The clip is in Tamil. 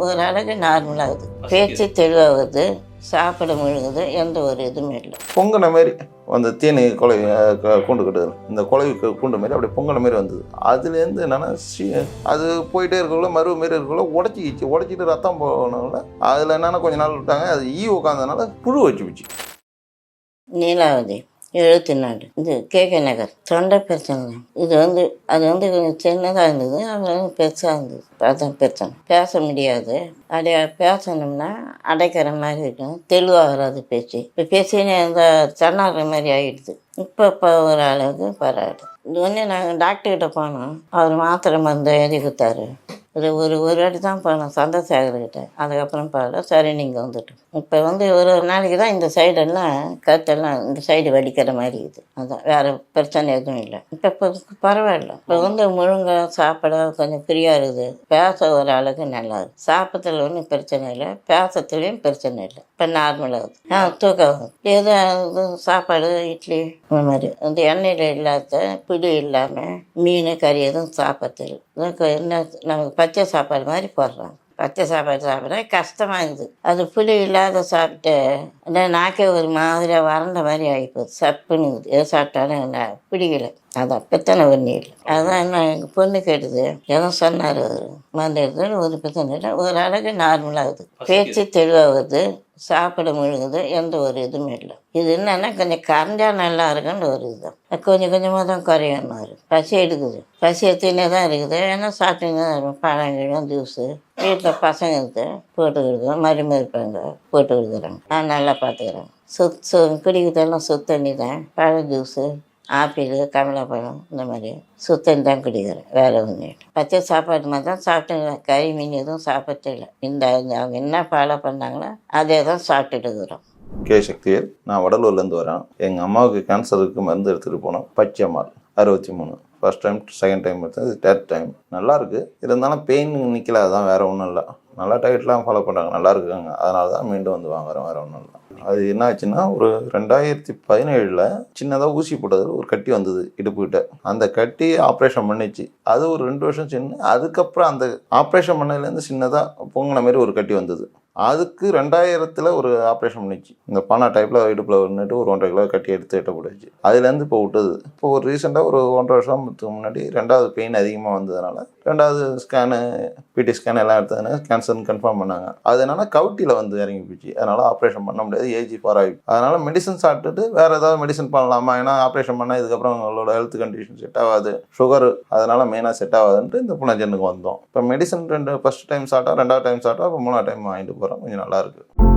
ஒரு அளவுக்கு நார்மலாகுது, பேச்சு தெளிவாகுது, சாப்பிட முழுகுது, எந்த ஒரு இதுவுமே இல்லை. பொங்கின மாரி அந்த தேனி கொலை கூண்டு கட்டுது, இந்த கொலை கூண்டு மாரி அப்படியே பொங்கின மாரி வந்தது. அதுலேருந்து என்னென்னா அது போயிட்டே இருக்கக்குள்ள மறு மாரி இருக்கக்குள்ள உடச்சிட்டு ரத்தம் போனதுனால அதில் என்னென்னா கொஞ்ச நாள் விட்டாங்க, அது உட்காந்ததுனால புழு வச்சு போச்சு. நீலாவதி 74, இது கேகே நகர், தொண்டை பிரச்சனை. இது அது கொஞ்சம் சின்னதாக இருந்தது, அது பெருசாக இருந்தது. அதான் பிரச்சனை. பேச முடியாது, பேசணும்னா அடைக்கிற மாதிரி இருக்கும், தெளிவாக வராது பேச்சு. இப்போ பேசினே இருந்தால் தன்னாடுற மாதிரி ஆகிடுது. இப்போ ஒரு அளவுக்கு பரவாயில்ல. இது நாங்கள் டாக்டர்கிட்ட போனோம், அவர் மாத்திரை மருந்து எழுதி கொடுத்தாரு. ஒரு வாட்டி தான் போனோம் சந்திரசேகர்கிட்ட, அதுக்கப்புறம் பரவாயில்ல, சரி நீங்கள் வந்துட்டு. இப்போ ஒரு நாளைக்கு தான் இந்த சைடெல்லாம் கருத்தெல்லாம் இந்த சைடு வலிக்கிற மாதிரி இருக்குது. அதான் வேறு பிரச்சனை எதுவும் இல்லை. இப்போ பரவாயில்ல. இப்போ முழுங்க சாப்பிட கொஞ்சம் ஃப்ரீயாக இருக்குது, பேச ஒரு அளவுக்கு நல்லா இருக்குது. சாப்பிட்றதுல ஒன்றும் பிரச்சனை இல்லை, பேசுறதுலேயும் பிரச்சனை இல்லை. இப்போ நார்மலாகுது, தூக்கம் ஏதோ சாப்பாடு இட்லி இந்த மாதிரி எண்ணெயில் இல்லாத புளி இல்லாமல் மீன் கறி எதுவும் சாப்பிட்றது என்ன, நமக்கு பச்சை சாப்பாடு மாதிரி போடுறாங்க. பச்சை சாப்பாடு சாப்பிட்ற கஷ்டமாக இருக்குது. அது புளி இல்லாத சாப்பிட்டு நாக்கே ஒரு மாதிரியாக வறண்ட மாதிரி ஆகிப்போகுது, சப்புன்னு எது சாப்பிட்டாலும் என்ன பிடிக்கல. அதான் பிரச்சனை ஒன்றும் இல்லை. அதான் என்ன எங்கள் பொண்ணு கேட்டுது, எதுவும் சொன்னார் மருந்து எடுத்து, ஒரு பிரச்சனை இல்லை, ஒரு அளவுக்கு நார்மலாகுது, பேச்சு தெளிவாகுது, சாப்பிட முழுகுது, எந்த ஒரு இதுவுமே இல்லை. இது என்னன்னா கொஞ்சம் கரைஞ்சா நல்லா இருக்குன்னு ஒரு இதுதான். கொஞ்சம் கொஞ்சமாக தான் குறையணும். பசி எடுக்குது, பசி எடுத்துனே தான் இருக்குது. ஏன்னா சாப்பிட்டுன்னு தான் இருக்கும். பழங்கிழம் ஜூஸு வீட்டில் பசங்க இருக்குது போட்டு கொடுக்குறோம், மரும இருப்பாங்க போட்டு கொடுக்குறாங்க, நல்லா பார்த்துக்குறாங்க. குடிக்கிறதெல்லாம் சுத்தண்ணி தான், பழம் ஜூஸு, ஆப்பிள், கமலாப்பழம் இந்த மாதிரி சுத்தம் தான் குடிக்கிறேன், வேறு ஒன்றும் இல்லை. பச்சை சாப்பாடு மாதிரி தான் சாப்பிட்டு, கறி மீன் எதுவும் சாப்பிட்டே இல்லை. அவங்க என்ன ஃபாலோ பண்ணாங்களோ அதே தான் சாப்பிட்டுட்டு இருக்கிறோம். கே சக்திவேல், நான் வடலூர்லேருந்து வரேன். எங்கள் அம்மாவுக்கு கேன்சருக்கு மருந்து எடுத்துகிட்டு போனோம். Pachaimal 63, first time, second time எடுத்தது, தேர்ட் டைம். நல்லாயிருக்கு, இருந்தாலும் பெயின் நிற்கல, அதுதான், வேறு ஒன்றும் இல்லை. நல்லா டயட்லாம் ஃபாலோ பண்ணுறாங்க, நல்லா இருக்காங்க. அதனால தான் மீண்டும் வந்து வாங்குறேன், வேறு ஒன்றும் இல்லை. அது என்ன ஆச்சுன்னா, ஒரு 2017 சின்னதாக ஊசி போட்டது ஒரு கட்டி வந்தது இடுப்புக்கிட்ட. அந்த கட்டி ஆப்ரேஷன் பண்ணிச்சு. அது ஒரு 2 வருஷம் சின்ன. அதுக்கப்புறம் அந்த ஆப்ரேஷன் பண்ணதுலேருந்து சின்னதாக பொங்கின மாதிரி ஒரு கட்டி வந்தது. அதுக்கு 2000 ஒரு ஆப்ரேஷன் பண்ணிச்சு. இந்த பானா டைப்பில் இடுப்பில் வந்துட்டு ஒரு 1.5 கிலோ கட்டி எடுத்து எட்டப்பட்டுச்சு. அதுலேருந்து இப்போ விட்டது. இப்போ ஒரு ரீசெண்டாக ஒரு 1.5 வருஷத்துக்கு முன்னாடி 2வது பெயின் அதிகமாக வந்ததுனால 2வது ஸ்கேனு, பிடி ஸ்கேன் எல்லாம் எடுத்ததுனால கேன்சர்னு கன்ஃபார்ம் பண்ணாங்க. அதனால கவுட்டியில் வந்து இறங்கி போச்சு. அதனால் ஆப்ரேஷன் பண்ண முடியாது, ஏஜ் ஃபார் ஆகி. அதனால் மெடிசன் சாப்பிட்டுட்டு வேறு ஏதாவது மெடிசன் பண்ணலாமா, ஏன்னா ஆப்ரேஷன் பண்ணால் இதுக்கப்புறம் உங்களோட ஹெல்த் கண்டிஷன் செட் ஆகாது, சுகர் அதனால் மெயினாக செட் ஆகாதுன்ட்டு இந்த புனர்ஜென்னுக்கு வந்தோம். இப்போ மெடிசன் ஃபஸ்ட் டைம் சாப்பிட்டா, 2வது டைம் சாப்பிட்டா, இப்போ 3வது டைம் வாங்கிட்டு போகிறோம். கொஞ்சம் நல்லாயிருக்கு.